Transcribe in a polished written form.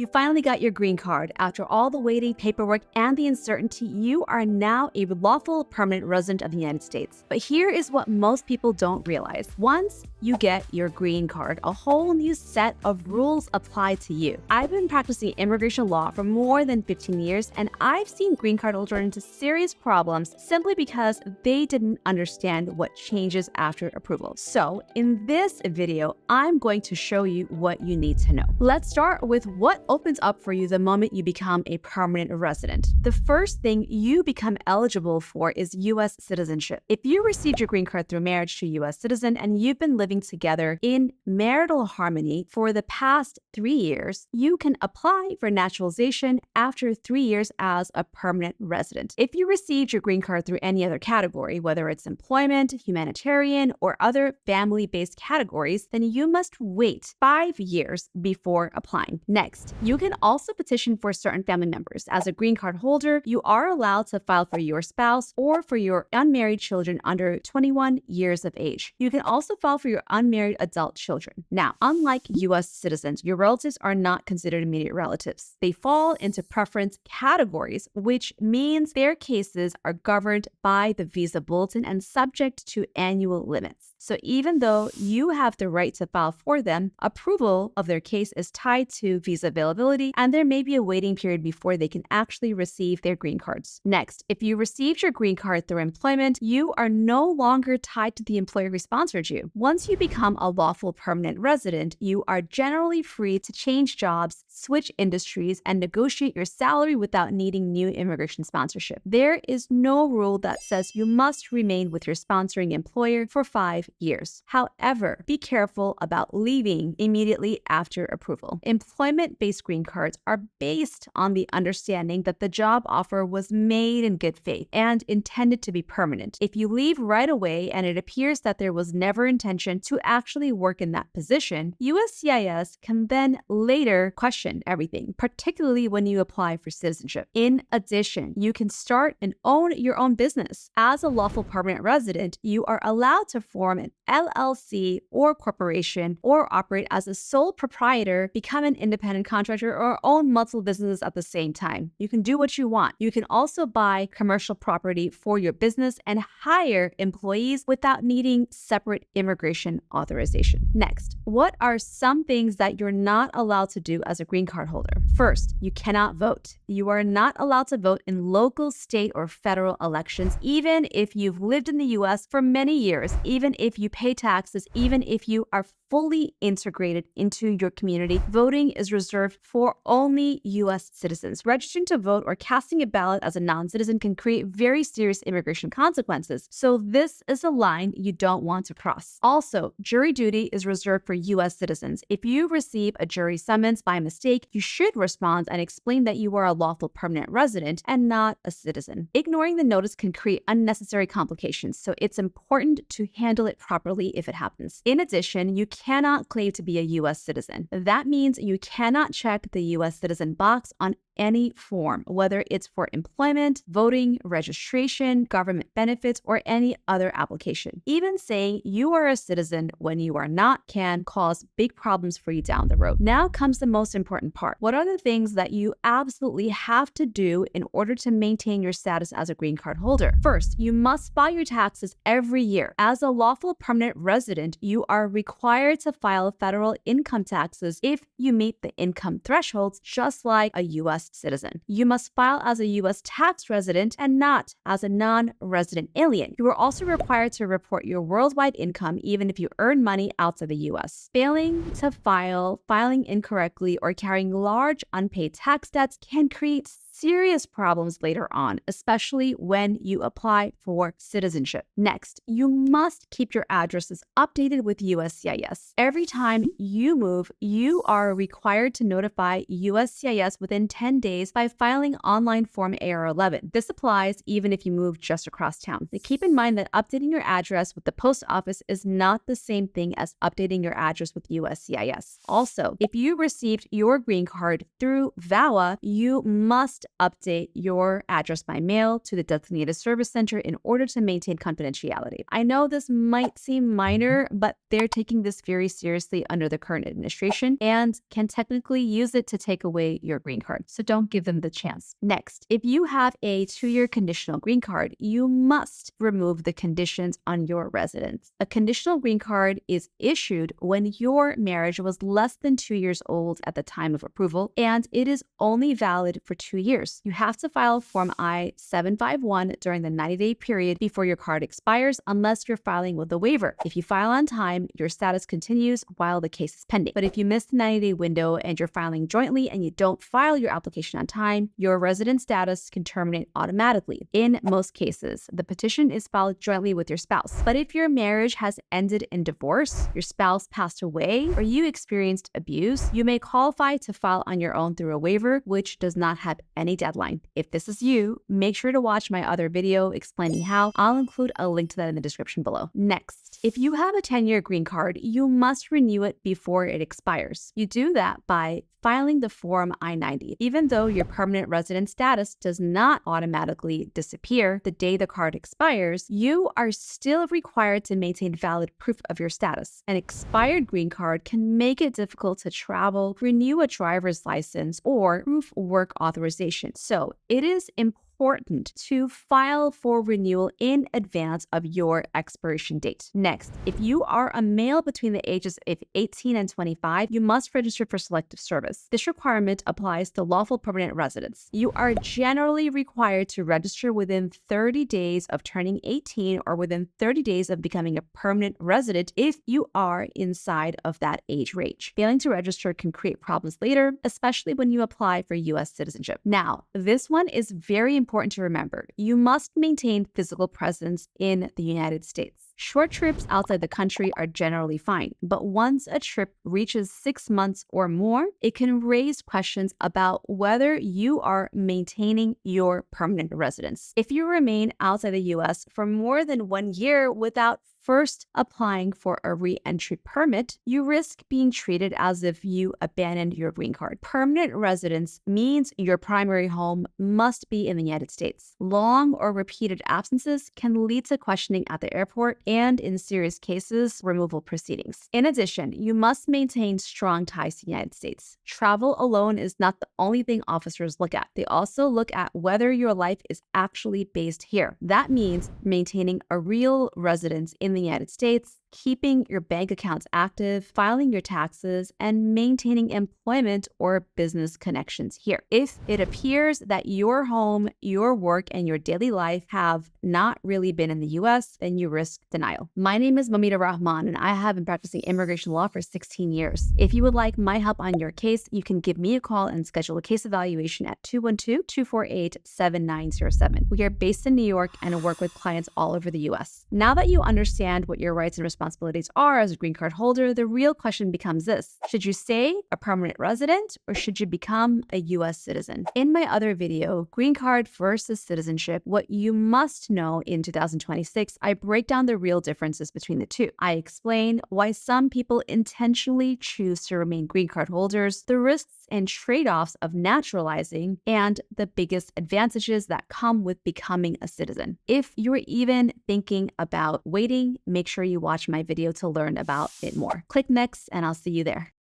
You finally got your green card. After all the waiting, paperwork, and the uncertainty, you are now a lawful permanent resident of the United States. But here is what most people don't realize. Once you get your green card, a whole new set of rules apply to you. I've been practicing immigration law for more than 15 years, and I've seen green card holders run into serious problems simply because they didn't understand what changes after approval. So in this video, I'm going to show you what you need to know. Let's start with what opens up for you the moment you become a permanent resident. The first thing you become eligible for is U.S. citizenship. If you received your green card through marriage to a U.S. citizen and you've been living together in marital harmony for the past 3 years, you can apply for naturalization after 3 years as a permanent resident. If you received your green card through any other category, whether it's employment, humanitarian, or other family-based categories, then you must wait 5 years before applying. Next, you can also petition for certain family members. As a green card holder, you are allowed to file for your spouse or for your unmarried children under 21 years of age. You can also file for your unmarried adult children. Now, unlike U.S. citizens, your relatives are not considered immediate relatives. They fall into preference categories, which means their cases are governed by the visa bulletin and subject to annual limits. So even though you have the right to file for them, approval of their case is tied to visa availability, and there may be a waiting period before they can actually receive their green cards. Next, if you received your green card through employment, you are no longer tied to the employer who sponsored you. Once you become a lawful permanent resident, you are generally free to change jobs, switch industries, and negotiate your salary without needing new immigration sponsorship. There is no rule that says you must remain with your sponsoring employer for 5 years. However, be careful about leaving immediately after approval. Employment-based green cards are based on the understanding that the job offer was made in good faith and intended to be permanent. If you leave right away and it appears that there was never intention to actually work in that position, USCIS can then later question everything, particularly when you apply for citizenship. In addition, you can start and own your own business. As a lawful permanent resident, you are allowed to form an LLC or corporation or operate as a sole proprietor, become an independent contractor, or own multiple businesses at the same time. You can do what you want. You can also buy commercial property for your business and hire employees without needing separate immigration authorization. Next, what are some things that you're not allowed to do as a green card holder? First, you cannot vote. You are not allowed to vote in local, state, or federal elections, even if you've lived in the U.S. for many years, even if you pay taxes, even if you are fully integrated into your community. Voting is reserved for only U.S. citizens. Registering to vote or casting a ballot as a non-citizen can create very serious immigration consequences. So this is a line you don't want to cross. Also, jury duty is reserved for U.S. citizens. If you receive a jury summons by mistake, you should respond and explain that you are a lawful permanent resident and not a citizen. Ignoring the notice can create unnecessary complications, so it's important to handle it properly if it happens. In addition, you cannot claim to be a U.S. citizen. That means you cannot check the U.S. citizen box on any form, whether it's for employment, voting, registration, government benefits, or any other application. Even saying you are a citizen when you are not can cause big problems for you down the road. Now comes the most important part. What are the things that you absolutely have to do in order to maintain your status as a green card holder? First, you must file your taxes every year. As a lawful permanent resident, you are required to file federal income taxes if you meet the income thresholds, just like a U.S. citizen. You must file as a U.S. tax resident and not as a non-resident alien. You are also required to report your worldwide income even if you earn money outside the U.S. Failing to file, filing incorrectly, or carrying large unpaid tax debts can create serious problems later on, especially when you apply for citizenship. Next, you must keep your addresses updated with USCIS. Every time you move, you are required to notify USCIS within 10 days by filing online Form AR11. This applies even if you move just across town. Now, keep in mind that updating your address with the post office is not the same thing as updating your address with USCIS. Also, if you received your green card through VAWA, you must update your address by mail to the designated service center in order to maintain confidentiality. I know this might seem minor, but they're taking this very seriously under the current administration and can technically use it to take away your green card. So don't give them the chance. Next, if you have a 2-year conditional green card, you must remove the conditions on your residence. A conditional green card is issued when your marriage was less than 2 years old at the time of approval, and it is only valid for 2 years. You have to file Form I-751 during the 90-day period before your card expires, unless you're filing with a waiver. If you file on time, your status continues while the case is pending. But if you miss the 90-day window and you're filing jointly and you don't file your application on time, your resident status can terminate automatically. In most cases, the petition is filed jointly with your spouse. But if your marriage has ended in divorce, your spouse passed away, or you experienced abuse, you may qualify to file on your own through a waiver, which does not have any deadline. If this is you, make sure to watch my other video explaining how. I'll include a link to that in the description below. Next, if you have a 10-year green card, you must renew it before it expires. You do that by filing the Form I-90. Even though your permanent resident status does not automatically disappear the day the card expires, you are still required to maintain valid proof of your status. An expired green card can make it difficult to travel, renew a driver's license, or prove work authorization. So it is important to file for renewal in advance of your expiration date. Next, if you are a male between the ages of 18 and 25, you must register for selective service. This requirement applies to lawful permanent residents. You are generally required to register within 30 days of turning 18 or within 30 days of becoming a permanent resident if you are inside of that age range. Failing to register can create problems later, especially when you apply for U.S. citizenship. Now, this one is very important to remember. You must maintain physical presence in the United States. Short trips outside the country are generally fine, but once a trip reaches 6 months or more, it can raise questions about whether you are maintaining your permanent residence. If you remain outside the U.S. for more than 1 year without first applying for a re-entry permit, you risk being treated as if you abandoned your green card. Permanent residence means your primary home must be in the United States. Long or repeated absences can lead to questioning at the airport and, in serious cases, removal proceedings. In addition, you must maintain strong ties to the United States. Travel alone is not the only thing officers look at. They also look at whether your life is actually based here. That means maintaining a real residence in the United States, keeping your bank accounts active, filing your taxes, and maintaining employment or business connections here. If it appears that your home, your work, and your daily life have not really been in the US, then you risk denial. My name is Moumita Rahman, and I have been practicing immigration law for 16 years. If you would like my help on your case, you can give me a call and schedule a case evaluation at 212-248-7907. We are based in New York and work with clients all over the US. Now that you understand what your rights and responsibilities are as a green card holder, the real question becomes this: should you stay a permanent resident or should you become a U.S. citizen? In my other video, Green Card versus Citizenship, What You Must Know in 2026, I break down the real differences between the two. I explain why some people intentionally choose to remain green card holders, the risks and trade-offs of naturalizing, and the biggest advantages that come with becoming a citizen. If you're even thinking about waiting, make sure you watch my video to learn about it more. Click next and I'll see you there.